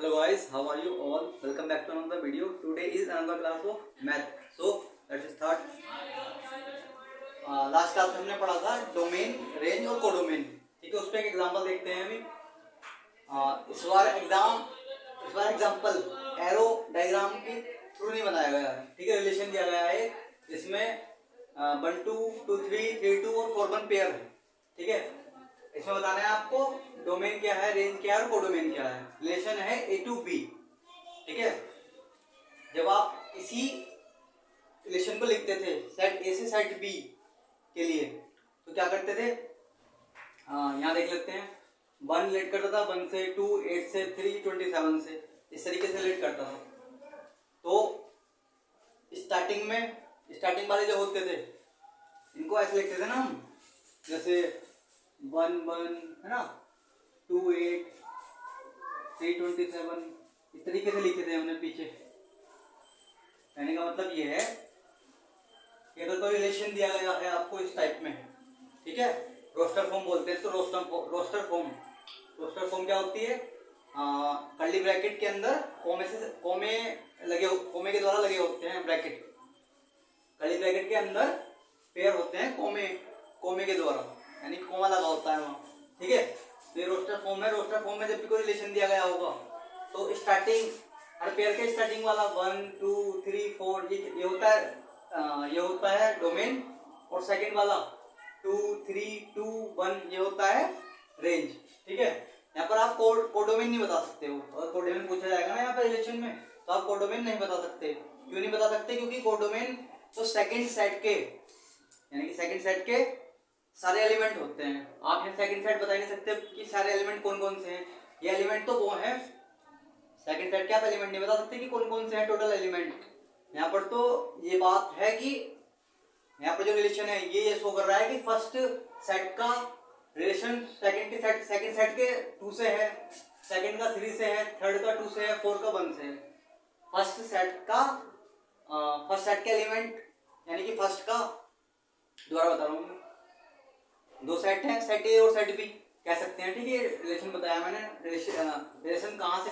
Hello guys, how are you all? Welcome back to another video. Today is another class of math. So let's start. Last class में हमने पढ़ा था domain, range और codomain. ठीक है, उस पर एक एग्जांपल देखते हैं अभी. इस बार एग्जांपल एरो डायग्राम के थ्रू नहीं बनाया गया है. ठीक है, रिलेशन दिया गया है इसमें 1 2 2 3 3 2 और 4 1 पेयर है. ठीक है, इसमें बताना है आपको डोमेन क्या है, रेंज क्या है और कोडोमेन क्या है. रिलेशन है ए टू बी. ठीक है, जब आप इसी रिलेशन को लिखते थे सेट ए से सेट बी के लिए तो क्या करते थे, यहाँ देख लेते हैं. 1 लेट करता था 1 से 2, 8 से 3, 27 से, इस तरीके से लेट करता था. तो स्टार्टिंग वाले जो होते थे इनको ऐसे लिखते थे ना हम, जैसे 1 1 है ना, 2 8 3 27, इस तरीके से लिखे थे हमने पीछे. कहने का मतलब ये है कि अगर कोई रिलेशन दिया गया है आपको इस टाइप में, ठीक है, रोस्टर फॉर्म बोलते हैं. तो रोस्टर फॉर्म क्या होती है, कर्ली ब्रैकेट के अंदर कोमे के द्वारा लगे होते हैं ब्रैकेट. कर्ली ब्रैकेट के अंदर पेयर होते हैं कोमे के द्वारा, यानी कोमा लगा होता है वहाँ. ठीक है, तो ये रोस्टर फॉर्म है. रोस्टर फॉर्म में जब भी कोई रिलेशन दिया गया होगा तो स्टार्टिंग हर पेयर के स्टार्टिंग वाला 1 2 3 4 ये होता है डोमेन, और सेकंड वाला 2 3 2 1 ये होता है रेंज. ठीक है, यहाँ पर आप कोडोमेन नहीं बता सकते हो. और कोडोमेन पूछा जाएगा ना यहाँ पर रिलेशन में, तो आप कोडोमेन नहीं बता सकते. क्यों नहीं बता सकते? क्योंकि कोडोमेन तो सेकंड सेट के, यानी कि सेकंड सेट के सारे एलिमेंट होते हैं. आप ये सेकंड सेट बता नहीं सकते कि सारे एलिमेंट कौन कौन से हैं. ये एलिमेंट तो वो हैं सेकंड सेट के, आप एलिमेंट नहीं बता सकते कि कौन कौन से हैं टोटल एलिमेंट. यहाँ पर तो ये बात है कि यहाँ पर जो रिलेशन है ये शो कर रहा है कि फर्स्ट सेट का रिलेशन सेकंड सेट के 2 से है, सेकंड का 3 से है, थर्ड का 2 से है, 4 का 1 से है. फर्स्ट सेट के एलिमेंट, यानी कि फर्स्ट का, दोबारा बता रहा हूँ, 2 सेट हैं, सेट ए और सेट बी कह सकते हैं. ठीक है, रिलेशन बताया मैंने. रिलेशन कहाँ से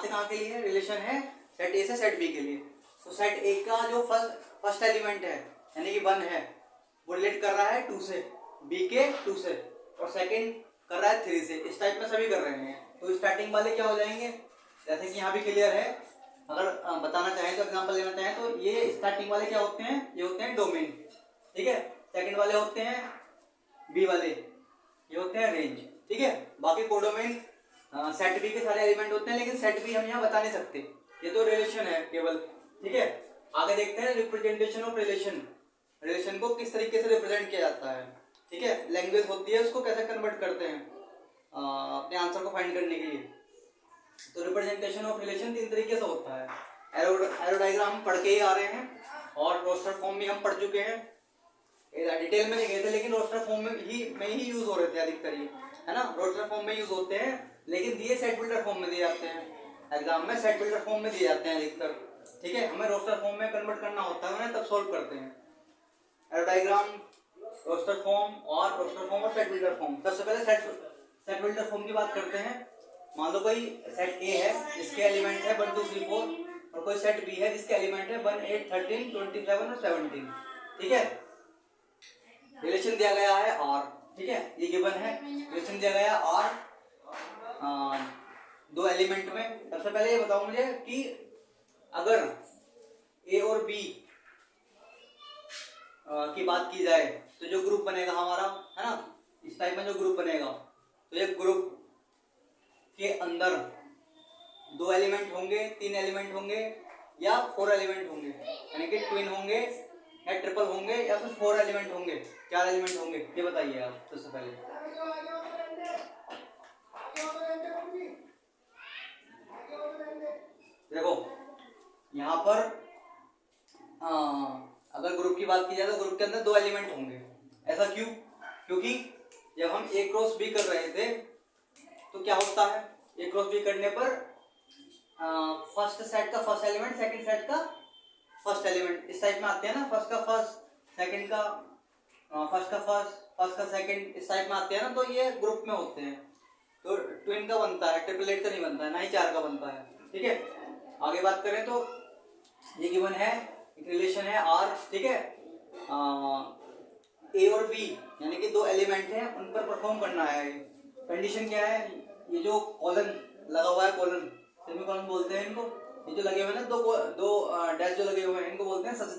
कहाँ के लिए रिलेशन है, सेट ए से सेट बी के लिए. तो सेट ए का जो फर्स्ट एलिमेंट है यानी कि 1 है, वो रिलेट कर रहा है 2 से, बी के 2 से, और सेकंड कर रहा है 3 से. इस टाइप में सभी कर रहे हैं. तो स्टार्टिंग वाले क्या हो जाएंगे, जैसे कि यहाँ भी क्लियर है. अगर बताना चाहें तो, एग्जांपल लेना चाहें तो, ये स्टार्टिंग वाले क्या होते हैं, ये होते हैं डोमेन. ठीक है, सेकंड वाले होते हैं बी वाले, ये होते हैं रेंज. ठीक है, बाकी कोडोमेन सेट बी के सारे एलिमेंट होते हैं, लेकिन सेट बी हम यहाँ बता नहीं सकते. ये तो रिलेशन है केवल. ठीक है, आगे देखते हैं रिप्रेजेंटेशन ऑफ रिलेशन को किस तरीके से रिप्रेजेंट किया जाता है. ठीक है, लैंग्वेज होती है, उसको कैसे कन्वर्ट करते हैं अपने आंसर को फाइंड करने के लिए. तो रिप्रेजेंटेशन ऑफ रिलेशन 3 तरीके से होता है. एरो डायग्राम पढ़ के ही आ रहे हैं, और रोस्टर फॉर्म भी हम पढ़ चुके हैं. डिटेल में नहीं गए थे, लेकिन रोस्टर फॉर्म में ही यूज हो रहे थे अधिकतर, ये है ना. रोस्टर फॉर्म में यूज होते हैं, लेकिन दिए सेट बिल्डर फॉर्म में दिए जाते हैं. एग्जाम में सेट बिल्डर फॉर्म में दिए जाते हैं अधिकतर. ठीक है, हमें रोस्टर फॉर्म में कन्वर्ट करना होता है, उन्हें तब सोल्व करते हैं. एरो डायग्राम, रोस्टर फॉर्म और सेट बिल्डर फॉर्म. सबसे पहले सेट बिल्डर फॉर्म की बात करते हैं. मान लो कोई सेट ए है जिसके एलिमेंट है 1 2 3 4, और कोई सेट बी है जिसके एलिमेंट है 1 8 13 27 और 17. ठीक है, रिलेशन दिया गया है और, ठीक है, ये गिवन है. रिलेशन दिया गया और 2 एलिमेंट में. सबसे पहले ये बताओ मुझे कि अगर ए और बी की बात की जाए तो जो ग्रुप बनेगा हमारा, है ना, इस टाइप में जो ग्रुप बनेगा, तो ये ग्रुप के अंदर 2 एलिमेंट होंगे, 3 एलिमेंट होंगे, या 4 एलिमेंट होंगे, यानी कि ट्विन होंगे या ट्रिपल होंगे, या फिर 4 एलिमेंट होंगे, 4 एलिमेंट होंगे, ये बताइए आप. सबसे पहले देखो यहाँ पर अगर ग्रुप की बात की जाए तो ग्रुप के अंदर 2 एलिमेंट होंगे. ऐसा क्यों? क्योंकि जब हम ए क्रॉस बी कर रहे थे तो क्या होता है, ए क्रॉस बी करने पर फर्स्ट सेट का फर्स्ट एलिमेंट, सेकंड सेट का फर्स्ट एलिमेंट, इस टाइप में आते हैं ना. फर्स्ट का फर्स्ट, सेकंड का फर्स्ट का सेकंड, इस टाइप में आते हैं ना. तो ये ग्रुप में होते हैं. तो ट्विन का बनता है, ट्रिपलेट का नहीं बनता है, ना ही 4 का बनता है। ठीक है, आगे बात करें तो ये गिवन है, एक रिलेशन है आर, ठीक है, ए और बी यानी कि 2 एलिमेंट हैं, उन पर परफॉर्म करना है। कंडीशन क्या है, ये जो कॉलन लगा हुआ है, कॉलन सेमीकोलन बोलते हैं इनको, ये जो लगे हुए हैं ना, दो डैश जो लगे हुए हैं, इनको बोलते हैं सच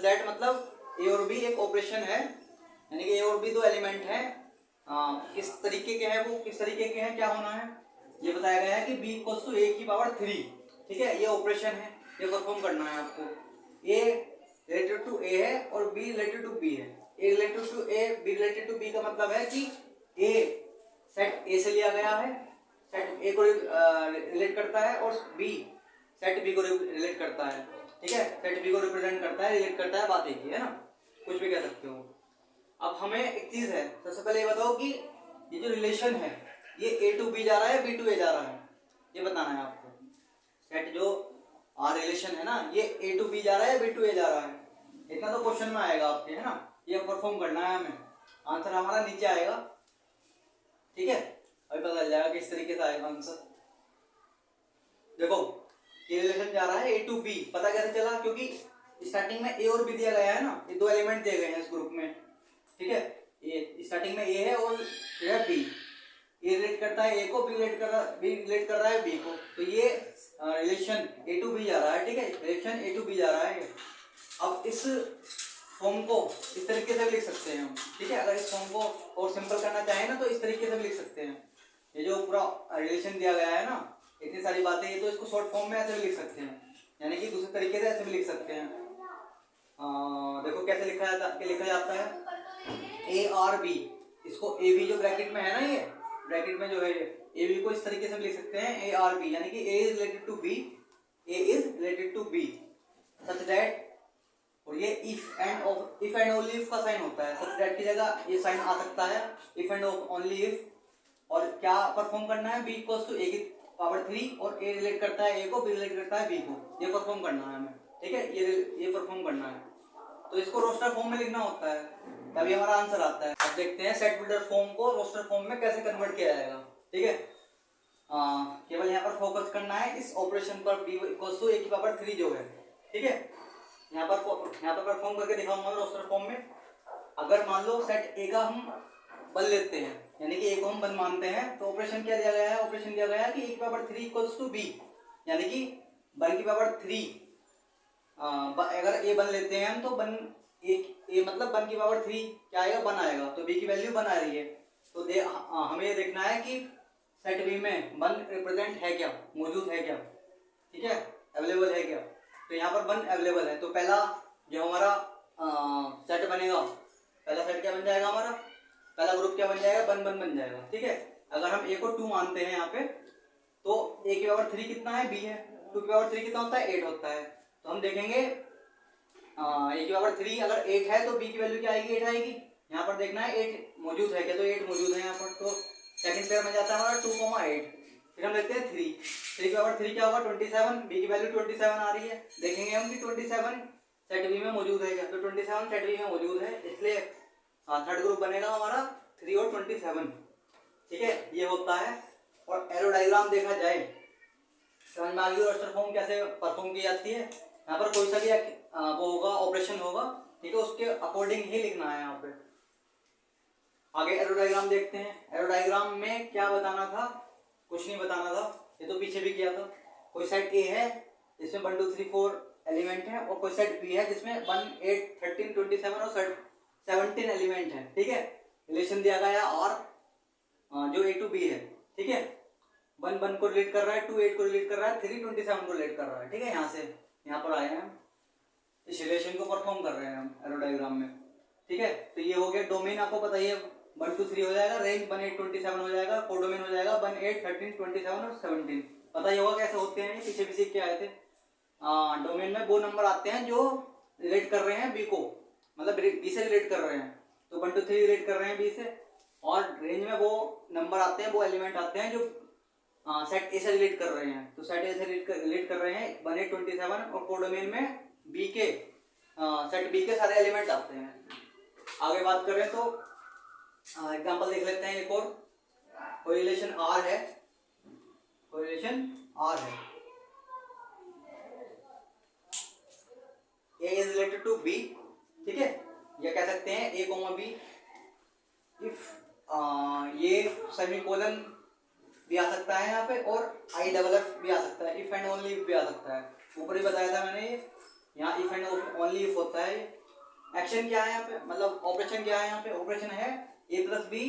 दैट मतलब ए और बी एक ऑपरेशन है, यानी कि ए और बी 2 एलिमेंट हैं, किस तरीके के हैं वो, किस तरीके के हैं, क्या होना है, ये बताया गया है कि b इक्वल्स टू a की पावर 3। ठीक है, ये ऑपरेशन है, ये परफॉर्म करना है आपको। a रिलेटेड टू a है और b रिलेटेड टू b है। a related to a, b related to b का मतलब है कि a सेट a से लिया गया है, सेट a को रिलेट करता है, और b सेट b को रिलेट करता है। ठीक है, सेट b को रिप्रेजेंट करता है, रिलेट करता है, बात एक ही है ना, कुछ भी कह सकते हो। अब हमें एक चीज है, सबसे पहले ये बताओ कि ये जो रिलेशन है ये a टू b जा रहा है, b टू a जा रहा है, ये बताना है आपको। सेट जो आर रिलेशन है ना, ये a टू b जा रहा है, b टू a जा रहा है, इतना तो क्वेश्चन में आएगा आपके, है ना, ये परफॉर्म करना है हमें, आंसर हमारा नीचे आएगा। ठीक है, अभी पता चल जाएगा किस तरीके से आएगा आंसर। देखो ये रिलेशन जा रहा है a टू b, पता कैसे चला, क्योंकि स्टार्टिंग में a और b दिया गया है ना, ये 2 एलिमेंट दिए गए हैं इस ग्रुप में। ठीक है, ये स्टार्टिंग में a है और ये है b, ए रिलेट करता है a को, b रिलेट कर रहा है b को, तो ये रिलेशन a टू b जा रहा है। ठीक है, रिलेशन a टू b जा रहा है। अब इस फॉर्म को इस तरीके से भी लिख सकते हैं हम। ठीक है, अगर इस फॉर्म को और सिंपल करना चाहें ना, तो इस तरीके से भी लिख सकते हैं। ये जो पूरा रिलेशन दिया गया है ना, इतनी सारी बातें, ये तो इसको शॉर्ट फॉर्म में ऐसे भी लिख सकते हैं, यानी कि दूसरे तरीके से ऐसे भी लिख सकते हैं। देखो कैसे लिखा जाता है, ए आर बी, इसको ए बी जो ब्रैकेट में है ना, ये ब्रैकेट में जो है ए बी को इस तरीके से लिख सकते हैं, ए आर बी, यानी कि A is related to B, A is related to B such that, और ये इफ एंड ओनली इफ का साइन होता है, सच दैट की जगह ये साइन आ सकता है, इफ एंड ओनली इफ। और क्या परफॉर्म करना है, बी इक्वल्स टू ए की पावर 3, और ए रिलेट करता है ए को, बी रिलेट करता है बी को, ये परफॉर्म करना है हमें। ठीक है, ये परफॉर्म करना है, तो इसको रोस्टर फॉर्म में लिखना होता है, तभी हमारा आंसर आता है। अब देखते हैं सेट बिल्डर फॉर्म को रोस्टर फॉर्म में कैसे कन्वर्ट किया जाएगा। ठीक है, केवल यहाँ पर फोकस करना है इस ऑपरेशन पर, b इक्वल्स टू a की पावर 3 जो है। ठीक है, यहाँ पर परफॉर्म करके दिखाऊंगा रोस्टर फॉर्म में। अगर मान लो सेट a का हम बन लेते हैं, यानी कि a को हम बन मानते हैं, तो ऑपरेशन क्या दिया गया है, ऑपरेशन दिया गया है कि a की पावर 3 इक्वल्स टू b, यानी कि बन की पावर 3, अगर a बन लेते हैं हम, तो बन ए मतलब बन की पावर 3 क्या आएगा, बन आएगा, तो b की वैल्यू बन आ रही है। तो हमें ये देखना है कि सेट b में बन रिप्रेजेंट है क्या, मौजूद है क्या। ठीक है, अवेलेबल है क्या, तो यहाँ पर बन अवेलेबल है। तो पहला जो हमारा सेट बनेगा, पहला सेट क्या बन जाएगा हमारा, पहला ग्रुप क्या बन जाएगा, बन जाएगा। ठीक है, अगर हम a को 2 मानते हैं यहाँ पे, तो a की पावर 3 कितना है, b है, 2 की पावर 3 कितना होता है, 8 होता है। तो हम देखेंगे a की पावर 3 अगर 8 है, तो b की वैल्यू क्या आएगी, 8 आएगी। यहाँ पर देखना है 8 मौजूद है क्या, तो 8 मौजूद है यहाँ पर, तो सेकंड पेयर में जाता है हमारा 2,8। फिर हम देखते हैं 3 की पावर 3 क्या होगा, 27, b की वैल्यू 27 आ रही है। देखेंगे हम कि 27 सेट बी में मौजूद है क्या, तो 27 सेट बी में मौजूद है, इसलिए थर्ड ग्रुप बनेगा हमारा 3 और 27। ठीक है, ये होता है। और एरो डायग्राम देखा जाए, समझ में आ गई रोस्टर फॉर्म कैसे परफॉर्म की जाती है। यहाँ पर कोई सा भी वो होगा, ऑपरेशन होगा, ठीक है, उसके अकॉर्डिंग ही लिखना है यहाँ पे। आगे एरो डायग्राम देखते हैं। एरो डायग्राम में क्या बताना था, कुछ नहीं बताना था, ये तो पीछे भी किया था। कोई सेट ए है जिसमें 1 2 3 4 एलिमेंट है, और कोई सेट बी है जिसमें 1 8 13 27 और 17 एलिमेंट है। ठीक है, रिलेशन दिया गया और जो ए टू बी है। ठीक है, 1 1 को रिलेट कर रहा है, 2 8 को रिलेट कर रहा है, 3 27 को रिलेट कर रहा है। ठीक है, यहाँ से यहाँ पर आए हैं, इस रिलेशन को परफॉर्म कर रहे हैं हम एरो डायग्राम में। ठीक है, तो ये हो गया डोमेन, आपको पता ही है 1 2 3 हो जाएगा, रेंज 1 8 27 हो जाएगा, कोडोमेन हो जाएगा 1 8 13 27 और 17। पता ही होगा कैसे होते हैं, पीछे भी सीख के आए थे। डोमेन में वो नंबर आते हैं जो रिलेट कर रहे हैं बी को, मतलब बी से रिलेट कर रहे हैं, तो 1 2 3 रिलेट कर रहे हैं बी से। और रेंज में वो नंबर आते हैं, वो एलिमेंट आते हैं जो सेट ए से रिलेट कर रहे हैं, तो सेट ए से रिलेट कर रहे हैं 1 8 27, और कोडोमेन में बी के सेट बी के सारे एलिमेंट आते हैं। आगे बात करें तो एग्जांपल देख लेते हैं एक और। कोई रिलेशन आर है, कोई रिलेशन आर है, ए इज रिलेटेड टू बी, ठीक है, या कह सकते हैं ए कोमा बी इफ ये सेमीकोलन भी आ सकता है यहाँ पे, और आई डबल एफ भी आ सकता है, इफ एंड ओनली इफ भी आ सकता है। ऊपर ही बताया था मैंने, यहाँ इफ एंड ओनली इफ होता है। एक्शन क्या है यहाँ पे, मतलब ऑपरेशन क्या है यहाँ पे, ऑपरेशन है A plus B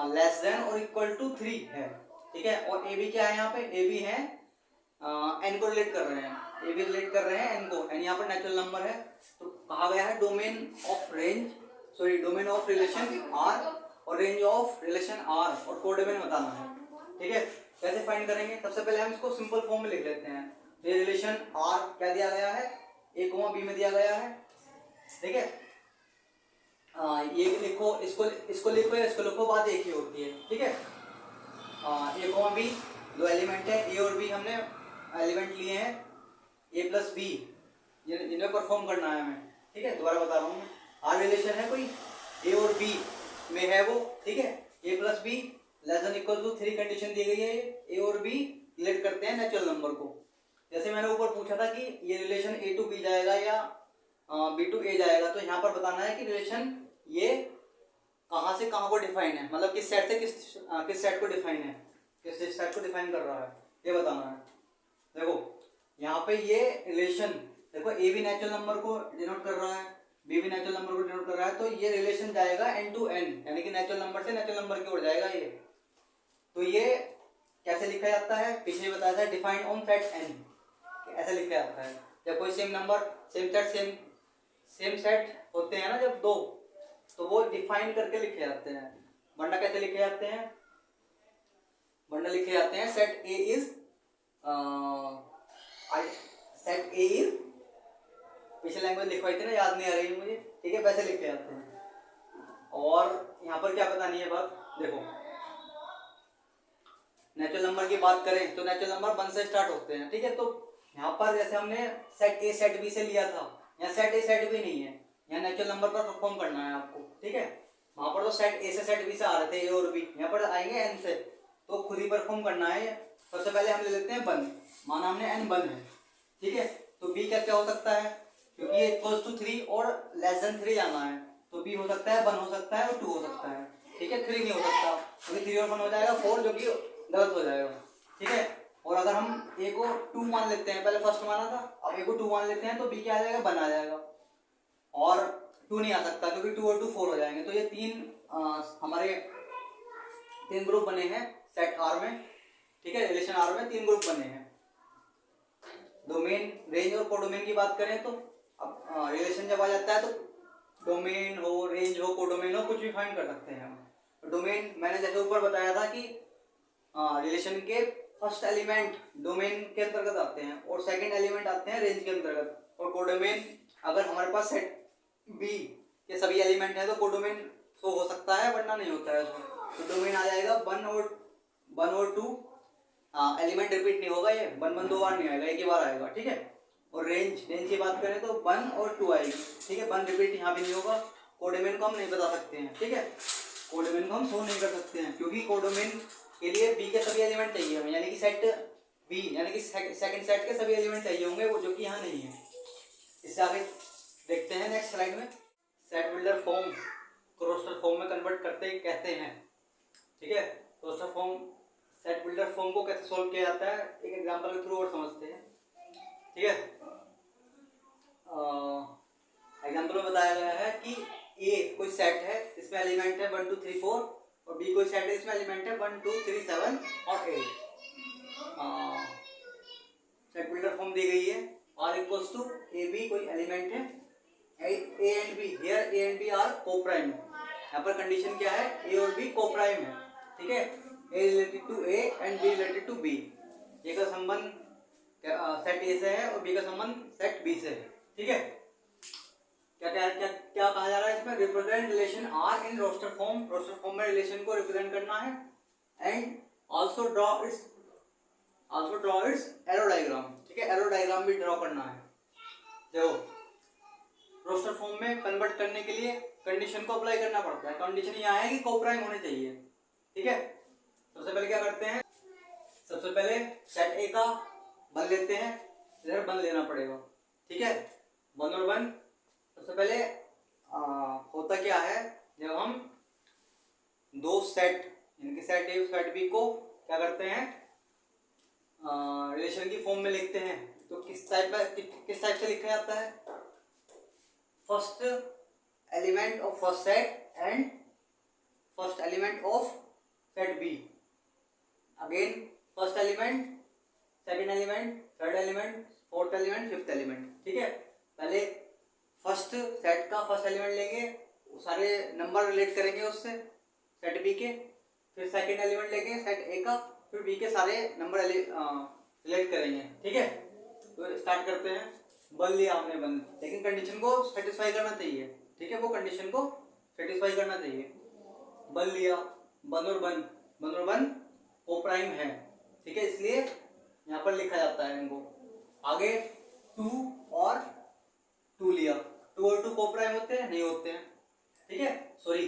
less then और इक्वल टू 3 है, ठीक है। और ए बी क्या है यहाँ पे, ए बी है एन को रिलेट कर रहे हैं, ए बी रिलेट कर रहे हैं एन को, एन यहाँ पर नेचुरल नंबर है। तो कहा गया है domain of range, sorry domain of relation R और रेंज ऑफ रिलेशन आर और कोडोमेन बताना है, ठीक है। कैसे फाइंड करेंगे, सबसे पहले हम इसको सिंपल फॉर्म में लिख लेते हैं। ये रिलेशन आर क्या दिया गया है, ए कोमा बी में दिया गया है, ठीक है। ये लिखो, इसको लिखो या इसको लिखो, बात एक ही होती है, ठीक है। ए कोमा बी दो एलिमेंट है, ए और बी हमने एलिमेंट लिए हैं, ए प्लस बी जिन्हें परफॉर्म करना है हमें, ठीक है। दोबारा बता रहा हूँ मैं, आर रिलेशन है कोई ए और बी में है वो, ठीक है। A plus B less than equal to 3 condition दी गई है, ए और बी रिलेट करते हैं नेचुरल नंबर को। जैसे मैंने ऊपर पूछा था कि ये रिलेशन ए टू बी जाएगा या बी टू ए जाएगा, तो यहाँ पर बताना है कि रिलेशन ये कहाँ से कहाँ को डिफाइन है, मतलब किस सेट से किस सेट को डिफाइन है, किस सेट को डिफाइन कर रहा है, ये बताना है। देखो यहाँ पे ये रिलेशन, देखो ए भी नेचुरल नंबर को डिनोट कर रहा है, बी भी नेचुरल नंबर को डिनोट कर रहा है, तो ये रिलेशन जाएगा एन टू एन, यानी कि नेचुरल नंबर से नेचुरल नंबर की ओर जाएगा ये। तो ये कैसे लिखा जाता है, पीछे बताया था, डिफाइंड ऑन सेट एन, ऐसे लिखा जाता है। जब कोई सेम नंबर सेम सेट होते हैं ना जब दो, तो वो डिफाइन करके लिखे जाते हैं। वरना कैसे लिखे जाते हैं, वरना लिखे जाते हैं सेट ए इज पिछले लैंग्वेज लिखवाई थी ना, याद नहीं आ रही मुझे, ठीक है, वैसे लिखे जाते हैं। और यहाँ पर क्या बतानी है बात, देखो नेचुरल नंबर की बात करें तो नेचुरल नंबर 1 से स्टार्ट होते हैं, ठीक है। तो यहाँ पर जैसे हमने सेट ए सेट बी से लिया था, यहाँ सेट ए सेट बी नहीं है, यहाँ नेचुरल नंबर पर परफॉर्म करना है आपको, ठीक है। वहां पर तो सेट ए से सेट बी से आ रहे थे ए और बी, यहाँ पर आएंगे एन से, तो खुद ही परफॉर्म करना है। सबसे पहले हम ले लेते हैं 1, माना हमने एन 1 है, ठीक है। तो बी क्या क्या हो सकता है, क्योंकि ये इक्वल्स टू 3 और लेस देन 3 जाना है, तो बी हो सकता है 1 हो सकता है और 2 हो सकता है, ठीक है। 3 नहीं हो सकता, क्योंकि 3 और 1 हो जाएगा 4, जो कि गलत हो जाएगा, ठीक है। और अगर हम ए को 2 मान लेते हैं, पहले फर्स्ट माना था, अब ए को 2 मान लेते हैं, तो बी क्या आ जाएगा 1 आ जाएगा, और 2 नहीं आ सकता क्योंकि 2 और 2 4 हो जाएंगे। तो ये 3 हमारे 3 ग्रुप बने हैं सेट आर में, ठीक है, रिलेशन आर में 3 ग्रुप बने हैं। डोमेन, रेंज और कोडोमेन की बात करें तो अब रिलेशन जब आ जाता है तो डोमेन हो, रेंज हो, कोडोमेन हो, कुछ भी फाइंड कर सकते हैं हम। डोमेन मैंने जैसे ऊपर बताया था कि रिलेशन के फर्स्ट एलिमेंट डोमेन के अंतर्गत आते हैं और सेकंड एलिमेंट आते हैं रेंज के अंतर्गत। और कोडोमेन, अगर हमारे पास सेट बी के सभी एलिमेंट है तो कोडोमेन शो हो सकता है, वरना नहीं होता है उसमें। तो डोमेन आ जाएगा 1 और 2, एलिमेंट रिपीट नहीं होगा, ये 1 2 बार नहीं आएगा, एक ही बार आएगा, ठीक है। और रेंज की बात करें तो 1 और 2 आएगी, ठीक है। 1 रिपीट यहाँ भी नहीं होगा। कोडोमेन को हम नहीं बता सकते हैं, ठीक है, कोडोमेन को हम शो नहीं कर सकते हैं, क्योंकि कोडोमेन के लिए बी के सभी एलिमेंट चाहिए हमें, यानी कि सेट बी यानी कि सेकंड सेट के सभी एलिमेंट चाहिए होंगे, वो जो कि यहाँ नहीं है। इससे आगे देखते हैं नेक्स्ट स्लाइड में, सेट बिल्डर फॉर्म को रोस्टर फॉर्म में कन्वर्ट करते कहते हैं, ठीक है। Roster form, set builder form को कैसे सोल्व किया जाता है, एक एग्जांपल के थ्रू और समझते हैं, ठीक है। एग्जांपल में बताया गया है कि ए कोई सेट है, इसमें एलिमेंट है 1 2 3 4, और बी कोई सेट है, इसमें एलिमेंट है 1 2 3 7 और 8। सेट बिल्डर फॉर्म दी गई है, R equals to A B कोई एलिमेंट है, A and B, here A and B are coprime. यहाँ पर कंडीशन क्या है, ए और बी कोप्राइम है, ठीक है। A related to A and B related to B, A का संबंध सेट ए से है और बी का संबंध सेट बी से है, ठीक है। क्या क्या क्या क्या कहा जा रहा है इसमें, represent relation R in roster form, roster form में रिलेशन को रिप्रेजेंट करना है, and also draw its arrow diagram, ठीक है, एरो डायग्राम भी ड्रॉ करना है। देखो रोस्टर फॉर्म में कन्वर्ट करने के लिए कंडीशन को अप्लाई करना पड़ता है। कंडीशन यहाँ है कि कोप्राइम होने चाहिए, ठीक है, सबसे पहले क्या करते हैं, सबसे पहले सेट ए का वन लेते हैं, इधर वन लेना पड़ेगा। ठीक है, वन और वन। सबसे पहले होता क्या है, जब हम दो सेट इनके सेट ए और सेट बी को क्या करते हैं, रिलेशन की फॉर्म में लिखते हैं, तो किस टाइप से लिखा जाता है, first element of first set and first element of set B, again first element, second element, third element, fourth element, fifth element. ठीक है, पहले फर्स्ट सेट का फर्स्ट एलिमेंट लेंगे, सारे नंबर रिलेट करेंगे उससे सेट बी के, फिर सेकंड एलिमेंट लेंगे सेट ए का, फिर बी के सारे नंबर रिलेट करेंगे। ठीक है, तो स्टार्ट करते हैं। वन लिया आपने वन, लेकिन कंडीशन को सेटिस्फाई करना चाहिए। ठीक है, वो कंडीशन को सेटिस्फाई करना चाहिए। वन लिया, वन और वन, वन और वन को प्राइम है। ठीक है, इसलिए यहाँ पर लिखा जाता है इनको। आगे टू और टू लिया, टू और टू को प्राइम होते हैं, नहीं होते हैं। ठीक है, सॉरी,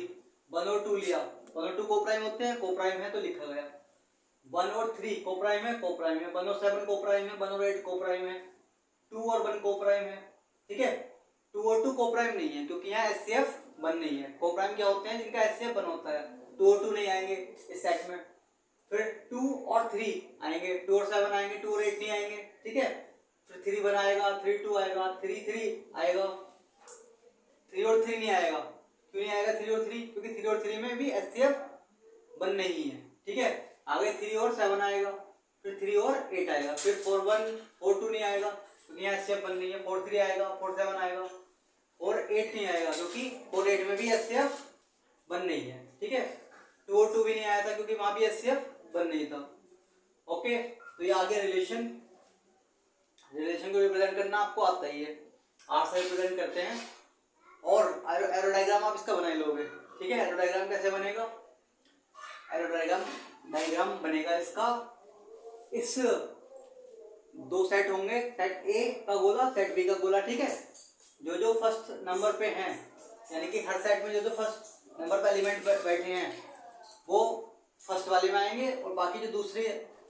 वन और टू लिया, वन और टू को प्राइम होते हैं, को प्राइम है तो लिखा गया। वन और थ्री को प्राइम है, को प्राइम है। वन और सेवन को प्राइम है, वन और एट को प्राइम है। टू और वन को प्राइम है। ठीक है, टू और टू को प्राइम नहीं है, क्योंकि यहाँ एचसीएफ वन नहीं है। को प्राइम क्या होते हैं, जिनका एचसीएफ वन होता है। टू और टू नहीं आएंगे इस सेट में। फिर टू और थ्री आएंगे, टू और सेवन आएंगे, टू और एट नहीं आएंगे। ठीक है, फिर थ्री वन आएगा, थ्री टू आएगा, थ्री थ्री आएगा, थ्री और थ्री नहीं आएगा। क्यों नहीं आएगा थ्री और थ्री, क्योंकि थ्री और थ्री में भी एचसीएफ वन नहीं है। ठीक है, आगे थ्री और सेवन आएगा, फिर थ्री और एट आएगा, फिर फोर वन, फोर टू नहीं आएगा क्योंकि यहाँ एचसीएफ वन नहीं है। फोर थ्री आएगा, फोर सेवन आएगा, फोर एट नहीं आएगा क्योंकि फोर एट में भी एचसीएफ वन नहीं है। ठीक है, टू और टू भी नहीं आया था क्योंकि वहां भी एचसीएफ वन नहीं था। ओके, तो ये आगे रिलेशन को रिप्रेजेंट करना आपको आता ही है, आर से रिप्रेजेंट करते हैं। और एरो डायग्राम आप इसका बना लोगे। ठीक है, एरो डायग्राम कैसे बनेगा, एरो डायग्राम बनेगा इसका, इस दो सेट होंगे, सेट ए का गोला, सेट बी का गोला। ठीक है, जो जो फर्स्ट नंबर पे हैं, यानी कि हर सेट में जो जो फर्स्ट नंबर पे एलिमेंट बैठे हैं वो फर्स्ट वाले में आएंगे, और बाकी जो दूसरे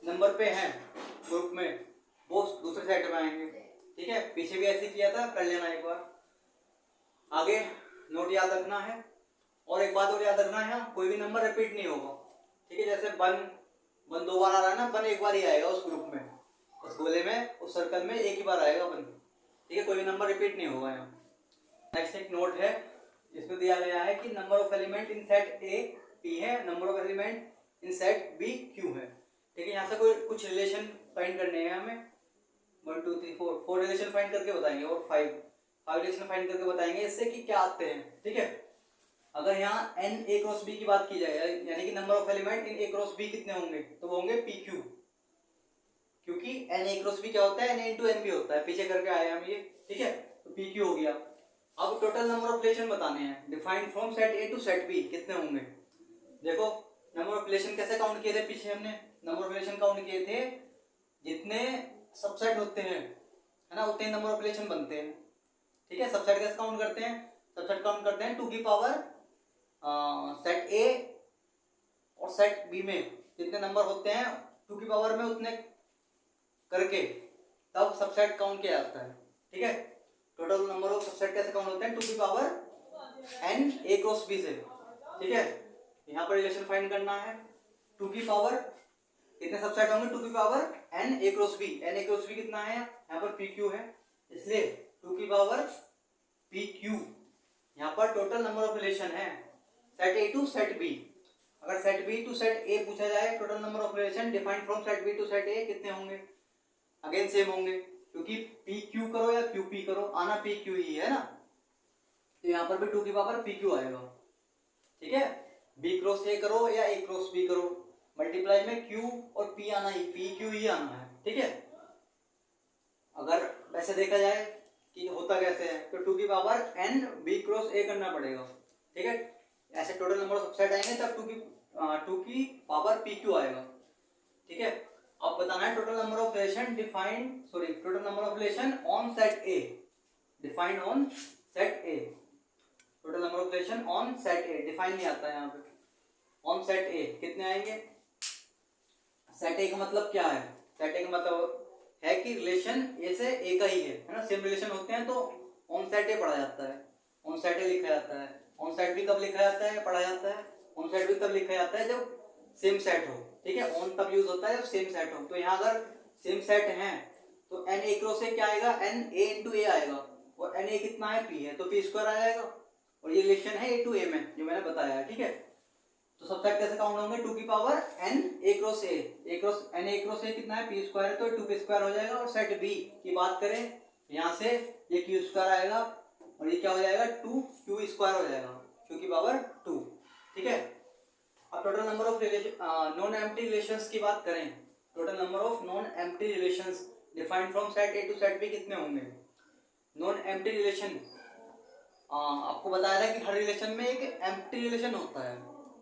नंबर पे हैं ग्रुप में वो दूसरे सेट में आएंगे। ठीक है, पीछे भी ऐसे किया था, कर लेना एक बार। आगे नोट याद रखना है, और एक बात और याद रखना है, कोई भी नंबर रिपीट नहीं होगा। ठीक है, जैसे वन दो बार आ रहा है ना, वन एक बार ही आएगा उस ग्रुप में, उस गोले में, उस सर्कल में एक ही बार आएगा वन। ठीक है, कोई भी नंबर रिपीट नहीं होगा यहाँ। नेक्स्ट एक नोट है, इसमें दिया गया है कि number of element in set A P है, number of element in set B Q है। ठीक है, यहाँ से कोई कुछ रिलेशन फाइंड करने हैं हमें, 1 2 3 4 4 रिलेशन फाइंड करके बताएंगे, और 5 रिलेशन फाइंड करके बताएंगे इससे कि क्या आते हैं। ठीक है, अगर यहाँ n a क्रॉस b की बात की जाए, यानी कि number of element in a cross b कितने होंगे, तो वो होंगे पी क्यू, क्योंकि n a क्रॉस b क्या होता है, n इंटू एन भी होता है, पीछे करके आए हम ये। ठीक है, तो पी क्यू हो गया। अब टोटल नंबर ऑफ रिलेशन बताने हैं, defined from set A to set B, कितने होंगे। देखो नंबर ऑफ रिलेशन कैसे काउंट किए थे, पीछे हमने नंबर ऑफ रिलेशन काउंट किए थे, जितने सबसेट होते हैं है ना, उतने नंबर ऑफ रिलेशन बनते हैं। ठीक है, सबसेट कैसे काउंट करते हैं, सबसेट काउंट करते हैं 2 की पावर सेट ए और सेट बी में जितने नंबर होते हैं 2 की पावर में उतने करके तब सबसेट काउंट किया जाता है। ठीक है, टोटल नंबर ऑफ सबसेट कैसे काउंट होते हैं, 2 की power n A cross B से। ठीक है, यहाँ पर रिलेशन फाइंड करना है, 2 की पावर कितने सबसेट होंगे, 2 की power n A cross B, n A cross B कितना है, यहाँ पर पी क्यू है, इसलिए 2 की पावर पी क्यू। यहाँ पर टोटल नंबर ऑफ रिलेशन है set A to set B. अगर set B to set A पूछा जाए, total number of relation defined from set B to set A कितने होंगे, अगेन सेम होंगे, क्योंकि पी क्यू करो या क्यू पी करो, आना पी क्यू ही है ना, तो यहाँ पर भी 2 की पावर पी क्यू आएगा। ठीक है, बी क्रॉस ए करो या ए क्रॉस बी करो, मल्टीप्लाई में क्यू और पी आना ही, पी क्यू ही आना है। ठीक है, अगर वैसे देखा जाए कि होता कैसे है, तो 2 की power n B cross A करना पड़ेगा। ठीक है, ऐसे टोटल नंबर ऑफ सबसेट आएंगे तब 2 की पावर पी क्यू आएगा। ठीक है, अब बताना है total number of relation total number of relation on set A, defined on set A, total number of relation on set A, define नहीं आता है यहाँ पे। ऑन सेट ए कितने आएंगे? सेट ए का मतलब क्या है? सेट ए का मतलब है कि रिलेशन ए से ए का ही है ना, सेम रिलेशन होते हैं तो ऑन सेट ए पढ़ा जाता है, ऑन सेट ए लिखा जाता है। ऑन सेट भी कब लिखा जाता है, पढ़ा जाता है? ऑन सेट भी तब लिखा जाता है जब सेम सेट हो, ठीक है। ऑन तब यूज होता है जब सेम सेट हो। तो यहाँ अगर सेम सेट है तो एन ए क्रॉस ए क्या आएगा? एन ए इंटू ए आएगा, और एन ए कितना है? पी है, तो पी स्क्वायर आ जाएगा। और ये रिलेशन है ए टू ए में जो मैंने बताया है, ठीक है। तो सब सेट कैसे काउंट होंगे? टू की power n A cross A cross n A cross A कितना है? पी स्क्वायर है, तो टू पी स्क्वायर हो जाएगा। और सेट बी की बात करें यहाँ से ये क्यू स्क्वायर आएगा, और ये क्या हो जाएगा? टू क्यू स्क्वायर हो जाएगा, क्यू की पावर टू, ठीक है। अब total number of non empty relations की बात करें, total number of non empty relations defined from set A to set B कितने होंगे? नॉन एम्प्टी रिलेशन आपको बताया था कि हर रिलेशन में एक एम्प्टी रिलेशन होता है,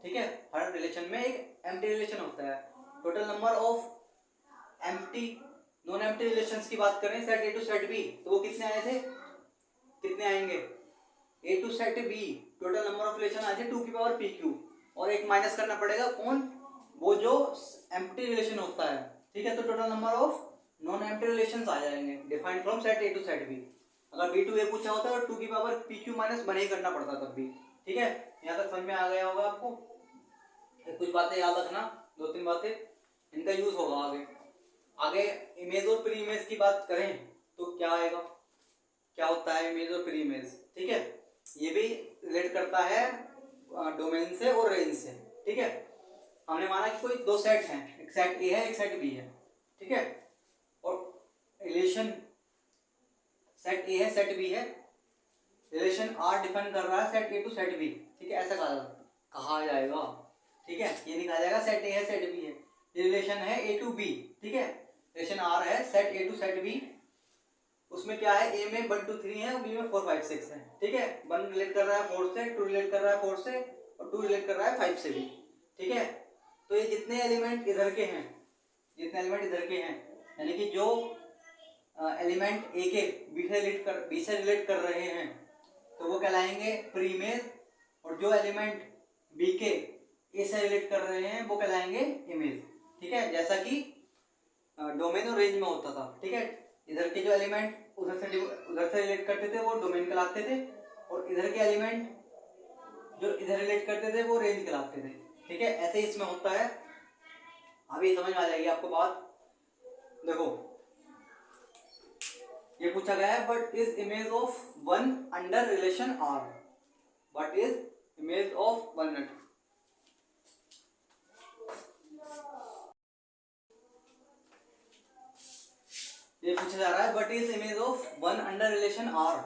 ठीक है। हर रिलेशन में एक एम्प्टी रिलेशन होता है। Total number of empty non empty relations की बात करें set A to set B, तो वो कितने आए थे? कितने आएंगे? A to set B total number of relation आए थे टू की पावर पी क्यू, और एक माइनस करना पड़ेगा, कौन? वो जो एम्प्टी रिलेशन होता है, ठीक है। तो total number of non empty relations आ जाएंगे defined from set A to set B. अगर बी टू ए पूछा होता है तो टू की पावर पी क्यू माइनस बने ही करना पड़ता तब भी, ठीक है। यहाँ तक समझ में आ गया होगा आपको? कुछ बातें याद रखना, दो तीन बातें, इनका यूज होगा आगे। आगे इमेज और प्री इमेज की बात करें तो क्या आएगा? क्या होता है इमेज और प्री इमेज, ठीक है। ये भी रिलेट करता है डोमेन से और रेंज से, ठीक है। हमने माना कि कोई दो सेट हैं, एक सेट ए है एक सेट बी है, ठीक है। और रिलेशन सेट ए है सेट बी है, रिलेशन आर डिफाइन कर रहा है set A to set B, ठीक है। ऐसा कहा जाएगा, ठीक है। ये नहीं कहा जाएगा सेट ए है सेट बी है, ये रिलेशन है ए टू बी, ठीक है। रिलेशन आर है set A to set B, उसमें क्या है? ए में 1 2 3 है और बी में 4 5 6 है, ठीक है। 1 रिलेट कर रहा है 4 से, 2 रिलेट कर रहा है 4 से, और 2 रिलेट कर रहा है 5 से भी, ठीक है। तो ये जितने एलिमेंट इधर के हैं, जितने एलिमेंट इधर के हैं, यानी कि जो एलिमेंट ए के बी से रिलेट कर रहे हैं तो वो कहलाएंगे प्री इमेज, और जो एलिमेंट बी के ए से रिलेट कर रहे हैं वो कहलाएंगे इमेज, ठीक है। जैसा कि डोमेन और रेंज में होता था, ठीक है। इधर के जो एलिमेंट उधर से रिलेट करते थे वो डोमेन कहलाते थे, और इधर के एलिमेंट जो इधर रिलेट करते थे वो रेंज कहलाते थे, ठीक है। ऐसे ही इसमें होता है। अभी समझ में आ जाएगी आपको बात। देखो ये पूछा गया है what is image of one under relation R, what is image of one, ये पूछा जा रहा है what is image of one under relation R,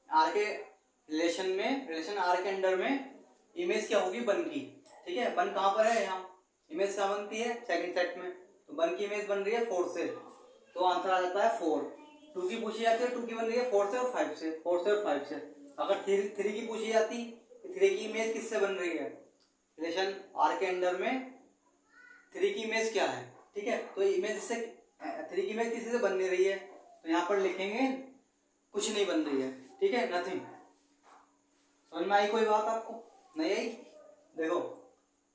R के रिलेशन में, रिलेशन आर के अंडर में इमेज क्या होगी? वन की, ठीक है। वन कहाँ पर है? यहाँ इमेज क्या बनती है? सेकंड सेट में, तो वन की इमेज बन रही है 4 से, तो आंसर आ जाता है 4। 2 की पूछी जाती है, 2 की बन रही है 4 से और 5 से, 4 से और 5 से। अगर 3 की पूछी जाती, 3 की इमेज किससे बन रही है? रिलेशन आर के अंडर में 3 की इमेज क्या है, ठीक है। तो इमेज से 3 की इमेज किसी से बन नहीं रही है, तो यहाँ पर लिखेंगे कुछ नहीं बन रही है, ठीक है, नथिंग। समझ में आई कोई बात आपको? नहीं आई? देखो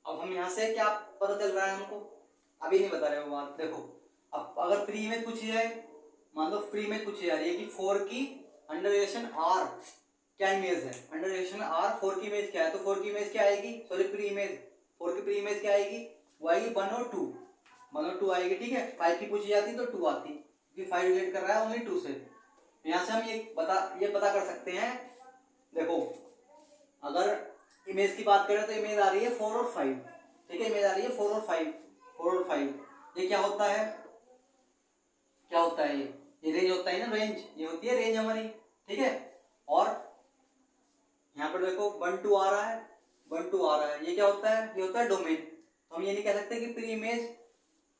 अब हम यहाँ से क्या पता चल रहा है हमको? अभी नहीं बता रहे वो बात। देखो अब अगर प्री इमेज पूछी जाए, मान लो प्री इमेज पूछी जा रही है कि 4 की अंडर रिलेशन आर क्या इमेज है, अंडर रिलेशन आर 4 की इमेज क्या है, तो 4 की इमेज क्या आएगी? सॉरी प्री इमेज, 4 की प्री इमेज क्या आएगी? वो आएगी 1 और 2, 1 और 2 आएगी, ठीक है। 5 की पूछी जाती तो 2 आती, क्योंकि 5 रिलेट कर रहा है ओनली 2 से। यहाँ से हम ये पता कर सकते हैं। देखो अगर इमेज की बात करें तो इमेज आ रही है 4 और 5, ठीक है। इमेज आ रही है 4 और 5, 4 और 5। ये क्या होता है? क्या होता है? ये रेंज होता है ना, रेंज, ये होती है रेंज हमारी, ठीक है। और यहाँ पर देखो 1 2 आ रहा है, 1 2 आ रहा है, ये क्या होता है? ये होता है डोमेन। तो हम ये नहीं कह सकते कि pre image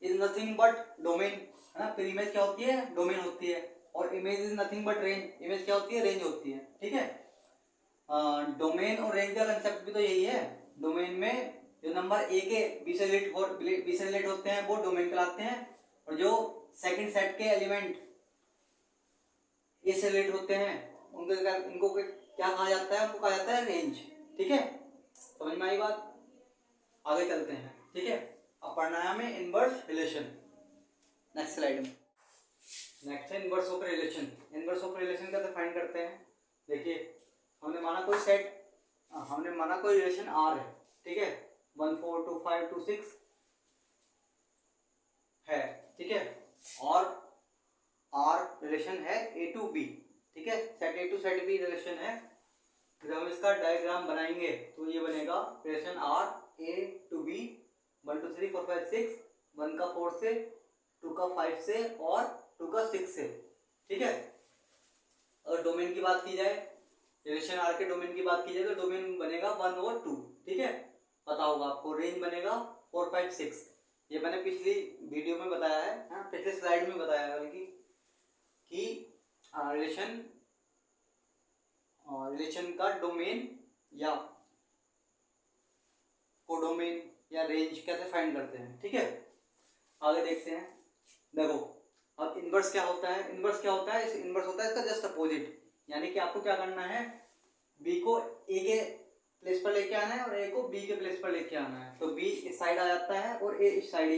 is nothing but domain, है ना। प्री इमेज क्या होती है? डोमेन होती है। और image is nothing but range, image क्या होती है? रेंज होती है, ठीक है। डोमेन और रेंज का कंसेप्ट भी तो यही है। डोमेन में जो नंबर ए के बी से रिलेट होते हैं वो डोमेन कहलाते हैं, और जो सेकंड सेट के एलिमेंट ए से रिलेट होते हैं इनको क्या कहा जाता है? उनको कहा जाता है रेंज, ठीक है। समझ में आई बात? आगे चलते हैं, ठीक है। अब पढ़ना है हमें इनवर्स रिलेशन। नेक्स्ट स्लाइड में नेक्स्ट है inverse of relation. Inverse of relation का डिफाइन करते हैं। देखिए हमने माना कोई रिलेशन आर है, ठीक है, 1 4 2 5 2 6 है, ठीक है, और आर रिलेशन है ए टू बी, ठीक है, set A to set B relation है। जब हम इसका डायग्राम बनाएंगे तो ये बनेगा relation R A to B 1 2 3 4 5 6, 1 का 4 से, 2 का 5 से और 2 का 6 से, ठीक है। अगर डोमेन की बात की जाए, रिलेशन आर के डोमेन की बात की जाए तो डोमेन बनेगा 1 और 2, ठीक है, पता होगा आपको। रेंज बनेगा 4 5 6, ये मैंने पिछली वीडियो में बताया है, पिछले स्लाइड में बताया है बल्कि, कि रिलेशन का डोमेन या कोडोमेन या रेंज कैसे फाइंड करते हैं, ठीक है। आगे देखते हैं। देखो अब इनवर्स क्या होता है। इनवर्स होता है इसका जस्ट अपोजिट। यानी कि आपको क्या करना है, बी को ए के प्लेस पर लेके आना है और ए को बी के प्लेस पर लेके आना है। तो बी इस साइड आ जाता है और ए इस साइड,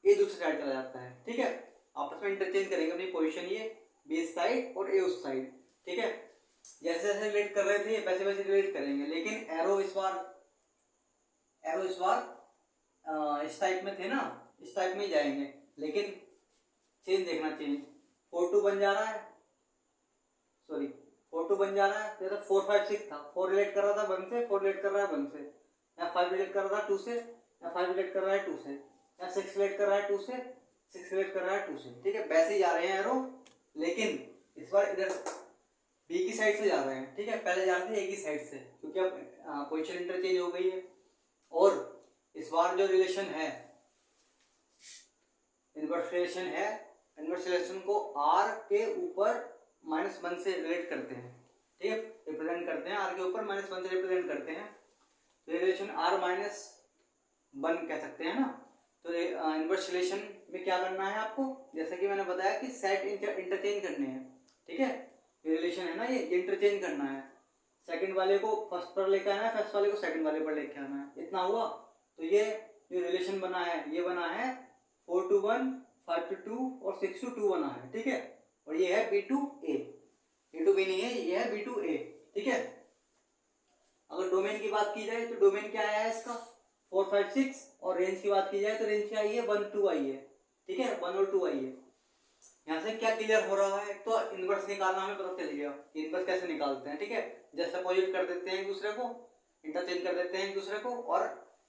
ए दूसरी साइड चला जाता है, ठीक है। आपस में इंटरचेंज करेंगे अपनी पोजीशन, ये बी इस साइड और ए उस साइड, ठीक है। जैसे जैसे रिलेट कर रहे थे वैसे वैसे रिलेट करेंगे, लेकिन एरो इस बार इस टाइप में थे ना, इस टाइप में ही जाएंगे, लेकिन चेंज देखना, चेंज 4 2 बन जा रहा है, सॉरी 4 2 बन जा रहा है। तो 4 5 6 था, 4 रिलेट कर रहा था 1 से, 4 रिलेट कर रहा है 1 से, या 5 रिलेट कर रहा था 2 से, या 5 रिलेट कर रहा है 2 से, या 6 रिलेट कर रहा है 2 से, 6 रिलेट कर रहा है 2 से, ठीक है। वैसे ही जा रहे हैं एरो, लेकिन इस बार इधर बी की साइड से जा रहे हैं, ठीक है। पहले जा रहे थे ए की साइड से, क्योंकि अब पोजीशन इंटरचेंज हो गई है। और इस बार जो रिलेशन है, इनवर्स रिलेशन को आर के ऊपर -1 से रिलेट करते हैं, ठीक है, रिप्रेजेंट करते हैं, आर के ऊपर -1 से रिप्रेजेंट करते हैं। तो रिलेशन R -1 कह सकते हैं ना। तो इनवर्स रिलेशन में क्या करना है आपको, जैसा कि मैंने बताया कि सेट इंटरचेंज करने हैं, ठीक है। ये रिलेशन है ना, ये इंटरचेंज करना है। सेकंड वाले को फर्स्ट पर लेके आना है, फर्स्ट वाले को सेकंड वाले पर लेके आना है, इतना हुआ। तो ये जो रिलेशन बना है, ये बना है 4 to 1, 5 to 2 और 6 to 2 बना है, ठीक है। और ये है B to A, A to B नहीं है, ये है B to A, ठीक है। अगर डोमेन की बात की जाए तो डोमेन क्या आया है इसका 4 5 6, और रेंज की बात की जाए तो रेंज क्या आई है 1 2 आई है, ठीक है, 1 और 2 आई है। यहाँ से क्या क्लियर हो रहा है, तो इनवर्स निकालना हमें पता चल गया, इनवर्स कैसे निकालते हैं, ठीक है। जैसे अपोजिट कर देते हैं एक दूसरे को, इंटरचेंज कर देते हैं एक दूसरे को, और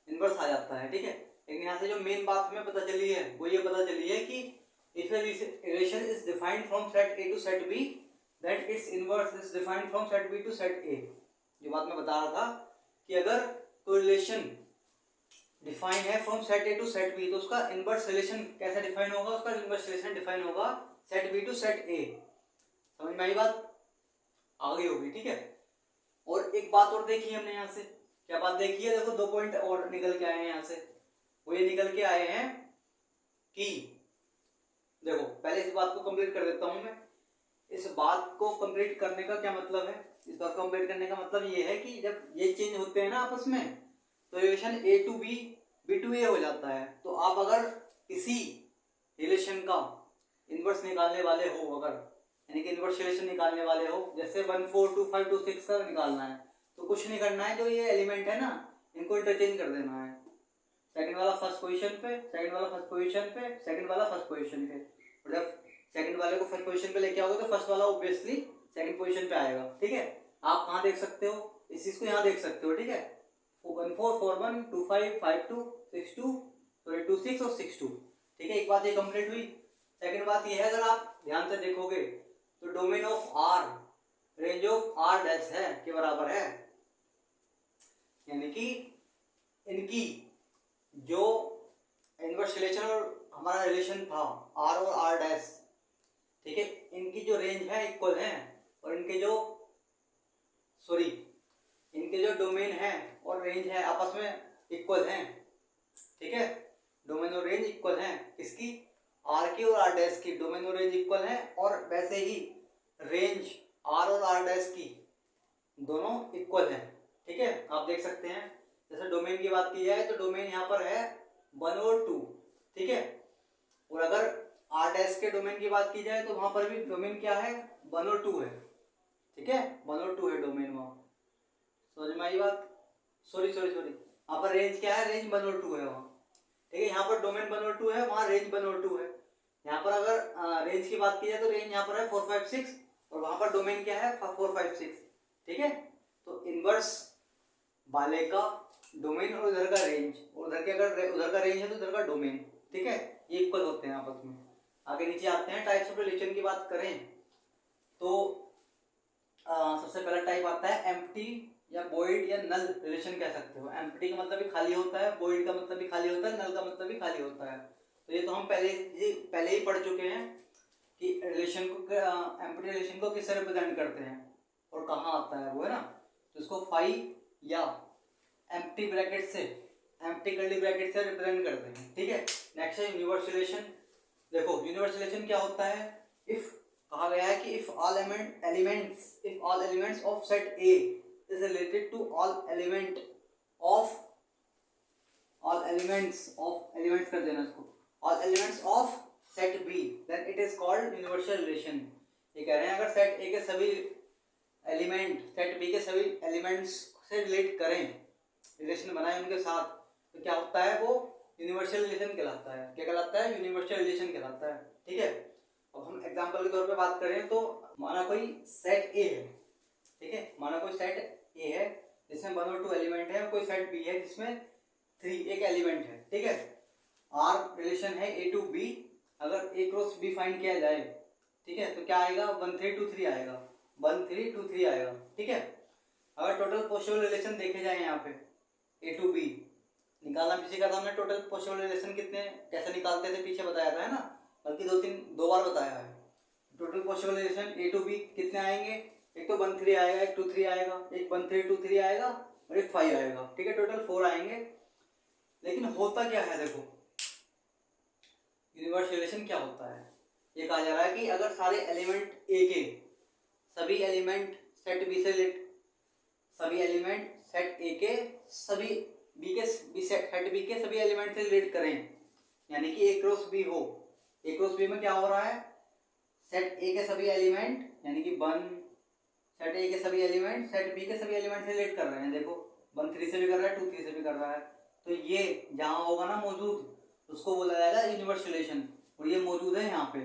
इनवर्स आ जाता है, ठीक है। लेकिन यहाँ से जो मेन बात हमें पता चली है वो ये पता चली है कि if a relation is defined from set A to set B, that its inverse is defined from set B to set A। जो बात मैं बता रहा था कि अगर कोई रिलेशन डिफाइन है from set A to set B, तो उसका इनवर्स रिलेशन कैसे डिफाइन होगा, उसका इनवर्स रिलेशन डिफाइन होगा set B to set A. समझ में आई बात, आ गई होगी, ठीक है। और एक बात और देखी हमने यहाँ से, क्या बात देखी है, देखो 2 पॉइंट और निकल के आए हैं यहाँ से। वो ये निकल के आए हैं कि देखो, पहले इस बात को कंप्लीट कर देता हूं मैं। इस बात को कंप्लीट करने का क्या मतलब है, इस बात को कंप्लीट करने का मतलब ये है कि जब ये चेंज होते हैं ना आपस में, तो relation A to B, B to A हो जाता है। तो आप अगर किसी रिलेशन का इनवर्स निकालने वाले हो, अगर यानी कि इनवर्स रिलेशन निकालने वाले हो, जैसे 1 4 2 5 2 6 का निकालना है, तो कुछ नहीं करना है, जो ये एलिमेंट है ना इनको इंटरचेंज कर देना है। सेकंड वाला फर्स्ट पोजीशन पे, सेकंड वाला फर्स्ट पोजीशन पे, सेकंड वाला फर्स्ट पोजीशन पे। और जब सेकंड वाले को फर्स्ट पोजीशन पे लेके आओगे तो फर्स्ट वाला ऑब्वियसली सेकंड पोजीशन पे आएगा, ठीक है। आप कहाँ देख सकते हो, इस चीज को यहाँ देख सकते हो, ठीक है। 1 4 4 1 2 5 5 2 6 2, सॉरी 2 6 और 6 2, ठीक है। एक बात ये कंप्लीट हुई। सेकंड बात ये है, अगर आप ध्यान से देखोगे तो domain of R range of R dash है के बराबर है, यानी कि इनकी जो इनवर्स रिलेशन और हमारा रिलेशन था आर और आर डैश, ठीक है, इनकी जो रेंज है इक्वल है, और इनके जो डोमेन है और रेंज है आपस में इक्वल हैं, ठीक है। डोमेन और रेंज इक्वल हैं, किसकी, आर की और आर डैश की डोमेन और रेंज इक्वल हैं, और वैसे ही रेंज आर और आर डैश की दोनों इक्वल हैं, ठीक है। आप देख सकते हैं जैसे डोमेन की बात की जाए तो डोमेन यहाँ पर है 1 और 2, ठीक है। और अगर R डैश के डोमेन की बात की जाए तो वहां पर भी डोमेन क्या है, 1 और 2 है, ठीक है, 1 और 2 है डोमेन वहां। समझ में आई बात? सॉरी यहाँ पर रेंज क्या है, रेंज 1 और 2 है वहाँ, ठीक है। यहाँ पर डोमेन 1 और 2 है, वहाँ रेंज 1 और 2 है। यहाँ पर अगर रेंज की बात की जाए तो रेंज यहाँ पर है 4 5 6 और वहां पर डोमेन क्या है 4 5 6, ठीक है। तो इनवर्स वाले का डोमेन और उधर का रेंज, और उधर के अगर उधर का रेंज है तो उधर का डोमेन, ठीक है, ये इक्वल होते हैं आपस में। आगे नीचे आते हैं, टाइप्स ऑफ रिलेशन की बात करें तो सबसे पहला टाइप आता है एम्प्टी या वॉइड या नल रिलेशन कह सकते हो। एम्प्टी का मतलब भी खाली होता है, वॉइड का मतलब भी खाली होता है, नल का मतलब भी खाली होता है। तो ये तो हम पहले ही पढ़ चुके हैं कि रिलेशन को, एम्प्टी रिलेशन को किससे रिप्रेजेंट करते हैं और कहाँ आता है वो, है ना। तो इसको फाई या एम्प्टी ब्रैकेट से, एम्प्टी कर्ली ब्रैकेट से रिप्रेजेंट करते हैं, ठीक है। नेक्स्ट है यूनिवर्स रिलेशन। देखो यूनिवर्स रिलेशन क्या होता है, इफ कहा गया है कि if all elements of set A is related to all elements कर देना इसको, all elements of set B, then it is called universal relation. ये कह रहे हैं अगर सेट ए के सभी एलिमेंट सेट बी के सभी एलिमेंट्स से रिलेट करें, रिलेशन बनाए उनके साथ, तो क्या होता है वो यूनिवर्सल रिलेशन कहलाता है। क्या कहलाता है? यूनिवर्सल रिलेशन कहलाता है, ठीक है। अब हम एग्जांपल के तौर पे बात करें तो माना कोई सेट ए है, ठीक है, माना कोई सेट ए है जिसमें 1 और 2 एलिमेंट है, कोई सेट बी है जिसमें 3 एक एलिमेंट है, ठीक है। आर रिलेशन है ए टू बी, अगर ए क्रॉस बी फाइंड किया जाए, ठीक है, तो क्या आएगा 1 3 2 3 आएगा, 1 3 2 3 आएगा, ठीक है। अगर टोटल पॉसिबल रिलेशन देखे जाए यहाँ पे ए टू बी निकालना पीछे का था हमने, टोटल पॉसिबल रिलेशन कितने कैसे निकालते थे पीछे बताया था, है ना, बल्कि दो बार बताया है। Total possible relation A to B कितने आएंगे, एक तो 1 3 आएगा, एक 2 3 आएगा, एक 1 3 2 3 आएगा और एक 5 आएगा, ठीक है, टोटल 4 आएंगे। लेकिन होता क्या है, देखो यूनिवर्स रिलेशन क्या होता है, ये कहा जा रहा है कि अगर सारे एलिमेंट ए के सभी एलिमेंट सेट बी से रिलेट, सभी एलिमेंट सेट ए के सभी सेट बी के सभी एलिमेंट से रिलेट करें, यानी कि ए क्रॉस बी हो, ए क्रॉस बी में क्या हो रहा है, सेट ए के सभी एलिमेंट यानी कि 1 सेट ए के सभी एलिमेंट सेट बी के सभी एलिमेंट से रिलेट कर रहे हैं। देखो 1 3 से भी कर रहा है, 2 3 से भी कर रहा है, तो ये जहां होगा ना मौजूद उसको बोला जाएगा यूनिवर्स रिलेशन, और ये मौजूद है यहाँ पे,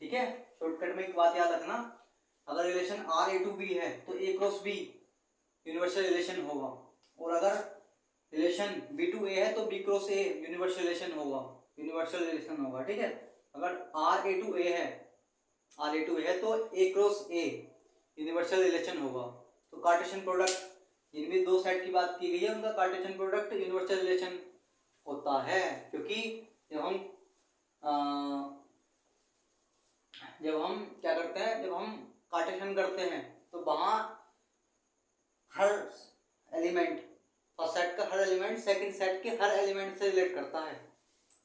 ठीक है। शॉर्टकट में एक बात याद रखना, अगर relation R A to B है तो A cross B universal relation होगा, और अगर रिलेशन बी टू ए है तो B cross A universal relation होगा, ठीक है। अगर आर ए टू ए है तो A cross A universal relation होगा। तो कार्टेशियन प्रोडक्ट, जिनमें दो सेट की बात की गई है उनका कार्टेशियन प्रोडक्ट यूनिवर्सल रिलेशन होता है, क्योंकि जब हम क्या करते हैं, जब हम कार्टेशियन करते हैं तो वहां हर एलिमेंट फर्स्ट सेट का हर एलिमेंट सेकंड सेट के हर एलिमेंट से रिलेट करता है,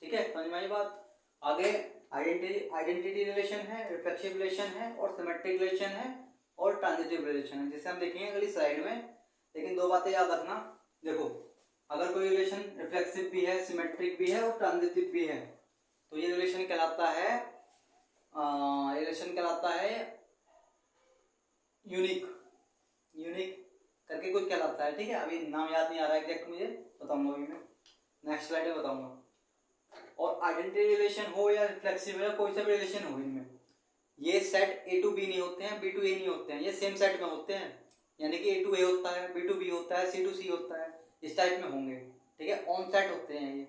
ठीक है, समझ में आई बात। आगे आइडेंटिटी रिलेशन है, रिफ्लेक्सिव रिलेशन है और सिमेट्रिक रिलेशन है और ट्रांजिटिव रिलेशन है, जिसे हम देखेंगे अगली स्लाइड में। लेकिन दो बातें याद रखना, देखो अगर कोई रिलेशन रिफ्लेक्सिव भी है, सिमेट्रिक भी है और ट्रांजिटिव भी है तो ये रिलेशन कहलाता है यूनिक करके कुछ कहलाता है, ठीक है। अभी नाम याद नहीं आ रहा है एग्जैक्ट, मुझे बताऊंगा अभी मैं नेक्स्ट स्लाइड में बताऊंगा। और आइडेंटिटी रिलेशन हो या रिफ्लेक्सिव या कोई सा भी रिलेशन हो, इनमें ये सेट ए टू बी नहीं होते हैं, बी टू ए नहीं होते हैं, ये सेम सेट में होते हैं, यानी कि ए टू ए होता है, बी टू बी होता है, सी टू सी होता है, इस टाइप में होंगे, ठीक है। ऑन सेट होते हैं ये,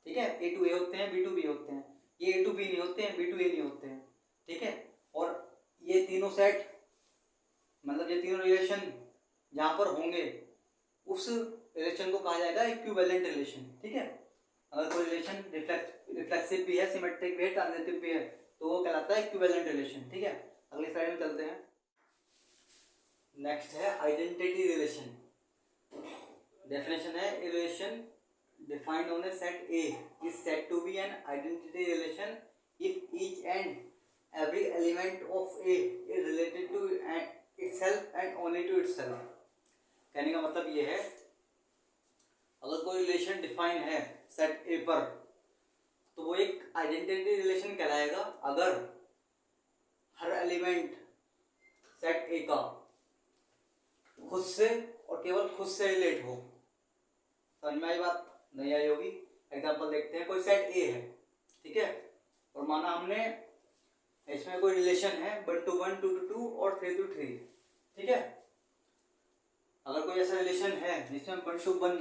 ठीक है, ए टू ए होते हैं, बी टू बी होते हैं, ये ए टू बी नहीं होते हैं, बी टू ए नहीं होते हैं, ठीक है। और ये तीनों सेट मतलब ये तीनों रिलेशन जहाँ पर होंगे उस रिलेशन को कहा जाएगा इक्विवेलेंट रिलेशन, ठीक है। अगर कोई रिलेशन रिफ्लेक्सिव भी है, सिमेट्रिक भी है, ट्रांजिटिव भी है तो वो कहलाता है इक्विवेलेंट रिलेशन, ठीक है। अगली स्लाइड में चलते हैं। नेक्स्ट है आइडेंटिटी रिलेशन। डेफिनेशन है, a relation defined on a set A is said to be an identity relation if each and every element of A is related to itself and only to itself। कहने का मतलब ये है अगर कोई relation define है set ए पर तो वो एक आइडेंटिटी रिलेशन कहलाएगा अगर हर एलिमेंट सेट ए का खुद से और केवल खुद से रिलेट हो। समझ में आई बात? नहीं आई होगी। एग्जांपल देखते हैं। कोई सेट ए है, ठीक है, और माना हमने इसमें कोई रिलेशन है 1 to 1, 2 to 2 और 3 to 3, ठीक है। अगर कोई ऐसा रिलेशन है जिसमें 1 to 1,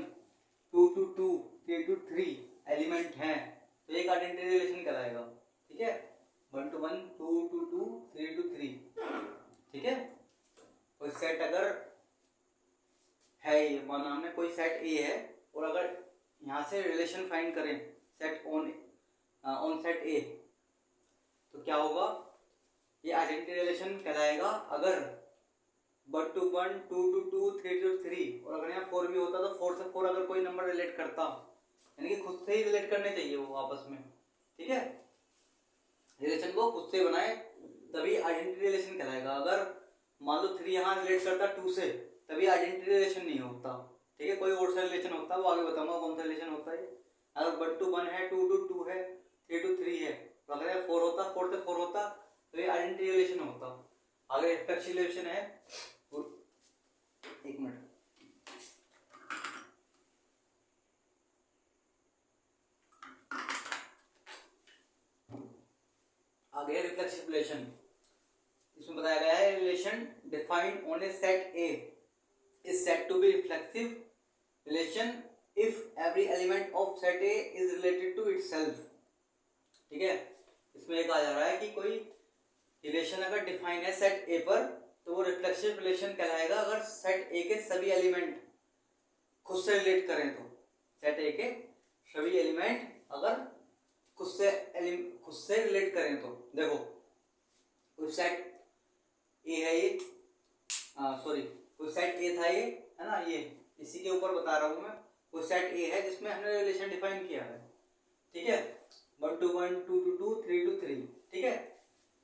2 to 2, 3 to 3 एलिमेंट हैं तो एक आइडेंटिटी रिलेशन कहलाएगा, ठीक है। 1 to 1, 2 to 2, 3 to 3, ठीक है। कोई सेट अगर है, ये माना हमने कोई सेट ए है और अगर यहाँ से रिलेशन फाइंड करें सेट ऑन सेट ए तो क्या होगा? ये आइडेंटिटी रिलेशन कहलाएगा अगर 1 to 1, 2 to 2, 3 to 3 और अगर यहाँ 4 भी होता तो 4 से 4 अगर कोई नंबर रिलेट करता, यानी कि खुद से ही रिलेट करने चाहिए वो आपस में, ठीक है। रिलेशन को खुद से बनाए तभी आइडेंटिटी रिलेशन कहलाएगा। अगर मान लो 3 यहाँ रिलेट करता 2 से तभी आइडेंटिटी रिलेशन नहीं होता, ठीक है। कोई और सा रिलेशन होता है, वो आगे बताऊंगा कौन सा रिलेशन होता है। अगर 1 to 1 है, 2 to 2 है, 3 to 3 है, तो अगर 4 होता, 4 से 4 होता तो ये आइडेंटिटी रिलेशन होता। अगर रिफ्लेक्सिव रिलेशन है, एक मिनट, आगे रिफ्लेक्सिव रिलेशन, इसमें बताया गया है relation defined on A set A is said to be reflexive relation if every element of set A is related to itself, ठीक है। इसमें एक आ जा रहा है कि कोई रिलेशन अगर डिफाइन है सेट ए पर तो वो रिफ्लेक्सिव रिलेशन कहलाएगा अगर सेट ए के सभी एलिमेंट खुद से रिलेट करें तो। सेट ए के सभी एलिमेंट अगर खुद से रिलेट करें तो देखो कोई सेट ए है, ये सॉरी कोई सेट ए था, ये है ना, ये इसी के ऊपर बता रहा हूं मैं। कोई सेट ए है जिसमें हमने रिलेशन डिफाइन किया है, ठीक है, 1 to 1, 2 to 2, 3 to 3, ठीक है।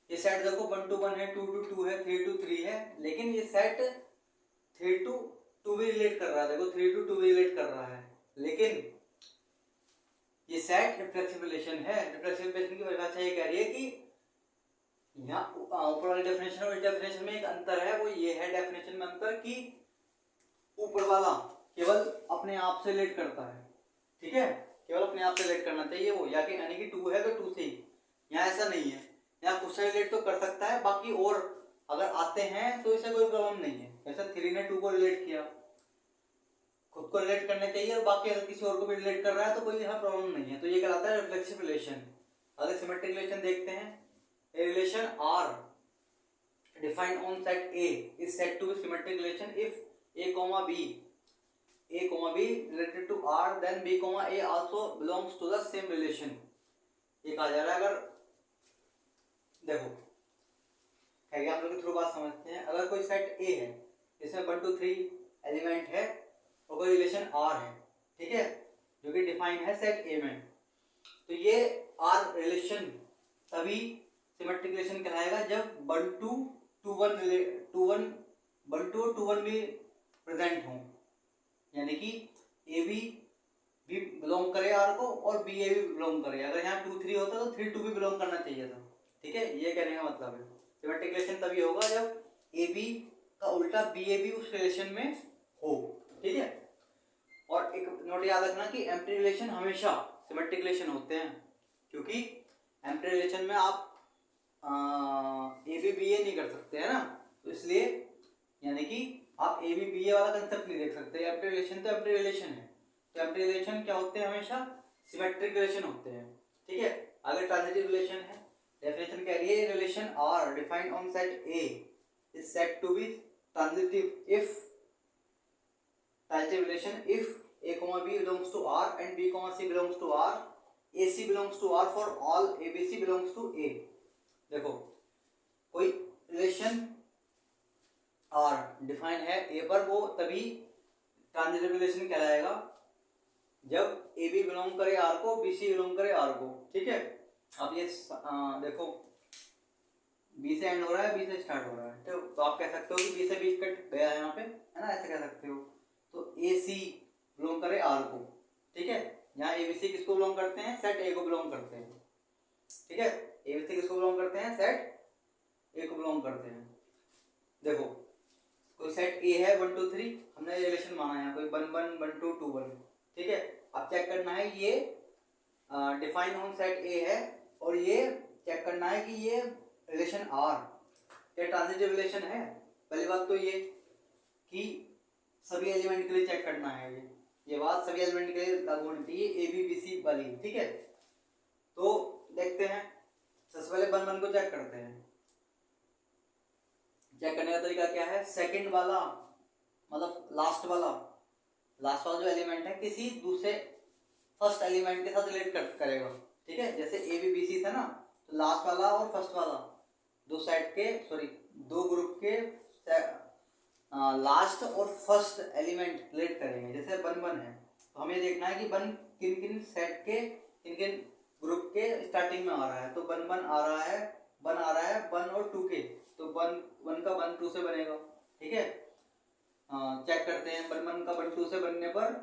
ये सेट देखो 1 to 1 है, 2 to 2 है, 3 to 3 है, लेकिन ये सेट 3 to 2 भी रिलेट कर रहा है। देखो 3 to 2 भी रिलेट कर रहा है, लेकिन ये सेट रिफ्लेक्सिव रिलेशन है। रिफ्लेक्सिव रिलेशन की परिभाषा ये कह रही है कि यहाँ ऊपर वाली डेफिनेशन और इस डेफिनेशन में एक अंतर है, वो ये है डेफिनेशन में अंतर कि ऊपर वाला केवल अपने आप से रिलेट करता है, ठीक है, केवल अपने आप से रिलेट करना चाहिए वो, या कि यानी कि 2 है तो 2 से ही। यहाँ ऐसा नहीं है, यहाँ खुद से रिलेट तो कर सकता है, बाकी और अगर आते हैं तो इसे कोई प्रॉब्लम नहीं है। जैसे 3 ने 2 को रिलेट किया, खुद को रिलेट करने चाहिए, और बाकी अगर किसी और को भी रिलेट कर रहा है तो कोई यहाँ प्रॉब्लम नहीं है, तो ये कहलाता है रिफ्लेक्सिव रिलेशन। अगर सिमेट्रिक रिलेशन देखते हैं, a relation R defined on set A is said to be symmetric relation if A, B related to R, then B, A also belongs to the same relation। ये कहा जा रहा है, अगर देखो आप लोग थ्रू बात समझते हैं। अगर कोई सेट A है जिसमें 1 to 3 एलिमेंट है और कोई रिलेशन R है, ठीक है, जो कि डिफाइन है सेट A में, तो ये R रिलेशन तभी सिमेट्रिक रिलेशन कहलाएगा जब 1 to 1 भी प्रेजेंट हो, यानी कि ए बी भी बिलोंग करे आर को और बी ए भी बिलोंग करे। अगर यहाँ 2 3 होता तो 3 2 भी बिलोंग करना चाहिए था, ठीक है। ये कहने का मतलब है सिमेट्रिक रिलेशन तभी होगा जब ए बी का उल्टा बी ए भी उस रिलेशन में हो, ठीक है। और एक नोट याद रखना कि एम्प्टी रिलेशन हमेशा सिमेट्रिक रिलेशन होते हैं, क्योंकि एम्प्टी रिलेशन में आप ए बी बी ए नहीं कर सकते है ना, तो इसलिए यानी कि आप ए बी बी ए वाला कंसेप्ट नहीं देख सकते। एम्प्टी रिलेशन तो एम्प्टी रिलेशन है, तो एम्प्टी रिलेशन क्या होते हैं? हमेशा सिमेट्रिक रिलेशन होते हैं, ठीक है। अगर ट्रांजिटिव रिलेशन है, डेफिनेशन कह रही है relation R defined on set A is said to be transitive if relation if a, b belongs to R and b, c belongs to R, ac belongs to R for all abc belongs to A। देखो कोई relation R define है A पर, वो तभी transitive relation कहलाएगा जब AB belong करे R को, BC बिलोंग करे R को, ठीक है। अब ये देखो B से एंड हो रहा है, B से स्टार्ट हो रहा है, तो आप कह सकते हो कि B से B कट गया है यहाँ पे, है ना, ऐसे कह सकते हो। तो AC बिलोंग करे आर को, ठीक है। यहाँ एबीसी किसको बिलोंग करते हैं, सेट ए को बिलोंग करते हैं, ठीक है। एबीसी किसको बिलोंग करते हैं, सेट ए को बिलोंग करते हैं। देखो कोई सेट ए है 1 2 3, हमने रिलेशन माना है कोई 1 1 1 2 2 1, ठीक है। अब चेक करना है ये डिफाइन ऑन सेट ए है, और ये चेक करना है कि ये रिलेशन आर क्या ट्रांजिटिव रिलेशन है। पहली बात तो ये कि सभी एलिमेंट के लिए चेक करना है, ये बात सभी एलिमेंट के लिए लागू होनी चाहिए, ए बी बी सी वाली, ठीक है। तो देखते हैं, सबसे पहले 1 1 को चेक करते हैं। चेक करने का तरीका क्या है, सेकंड वाला मतलब लास्ट वाला जो एलिमेंट है किसी दूसरे फर्स्ट एलिमेंट के साथ रिलेट करेगा, ठीक है। जैसे ए बी बी सी था ना, तो लास्ट वाला और फर्स्ट वाला दो ग्रुप के लास्ट और फर्स्ट एलिमेंट रिलेट करेंगे। जैसे 1 1 है तो हमें देखना है कि 1 किन किन सेट के किन किन ग्रुप के स्टार्टिंग में आ रहा है। तो 1 1 आ रहा है 1 और 2 के, तो 1 का 1 2 से बनेगा, ठीक है। चेक करते हैं 1 1 का 1 2 से बनने पर,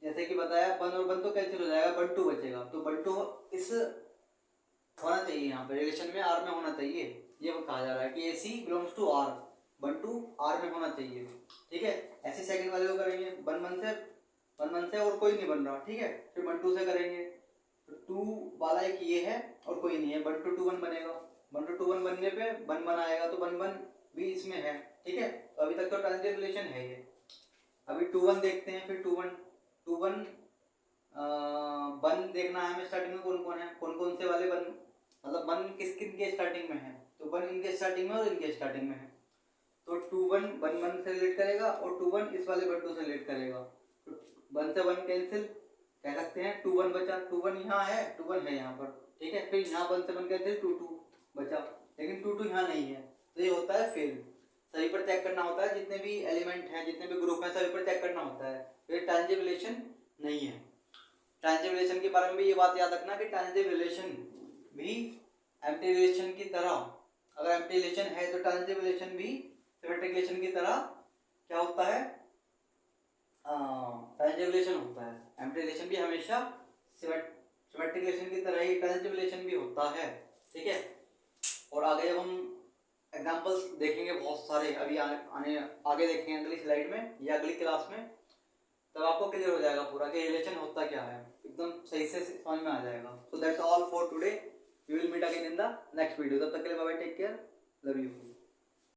जैसे कि बताया 1 और 1 तो कैंसिल हो जाएगा, 1 2 बचेगा। तो 1 2 इस होना चाहिए, यहाँ पे रिलेशन में आर में होना चाहिए। ये कहा जा रहा है कि ए सी बिलोंग्स टू आर, 1 2 आर में होना चाहिए, ठीक है। ऐसे सेकंड वाले को करेंगे 1 1 से और कोई नहीं बन रहा, ठीक है। फिर 1 2 से करेंगे तो 2 वाला एक ये है और कोई नहीं है, 1 2 2 1 बनेगा। 1 2 2 1 बनने पे 1 1 आएगा, तो 1 1 भी इसमें है, ठीक है। तो अभी तक तो ट्रांजिटिव रिलेशन है ये। अभी 2 1 देखते हैं, फिर 2 1 1 देखना है हमें स्टार्टिंग में कौन कौन है, कौन कौन से वाले 1 मतलब 1 किस किन के स्टार्टिंग में है, तो 1 इनके स्टार्टिंग में और इनके स्टार्टिंग में है। तो 2 1 1 1 से रिलेट करेगा और 2 1 इस वाले 1 2 से रिलेट करेगा। तो 1 से 1 कैंसिल, कह सकते हैं 2 1 बचा, 2 1 यहाँ है 2 1 है यहाँ पर, ठीक है। फिर यहाँ 1 से 1 कैंसिल 2 2 बचा, लेकिन 2 2 यहाँ नहीं है, तो ये होता है फेल। सभी पर चेक करना होता है, जितने भी एलिमेंट हैं जितने भी ग्रुप हैं सभी पर चेक करना होता है, तो ये ट्रांजिटिव रिलेशन नहीं है। ट्रांजिटिव रिलेशन के बारे में भी ये बात याद रखना कि ट्रांजिटिव रिलेशन भी एम्प्टी रिलेशन की तरह, अगर एम्प्टी रिलेशन है तो ट्रांजिटिव रिलेशन भी सिमेट्रिक रिलेशन की तरह क्या होता है, ट्रांजिटिव रिलेशन होता है। एम्प्टी रिलेशन भी हमेशा सिमेट्रिक रिलेशन की तरह ही ट्रांजिटिव रिलेशन भी होता है, ठीक है। और आगे जब हम एग्जांपल्स देखेंगे बहुत सारे, अभी आगे देखेंगे अगली स्लाइड में या अगली क्लास में, तब आपको क्लियर हो जाएगा पूरा कि रिलेशन होता क्या है, एकदम सही से समझ में आ जाएगा। So that's all for today, we will meet again in the next video. तब तक के लिए bye bye, take care, love you.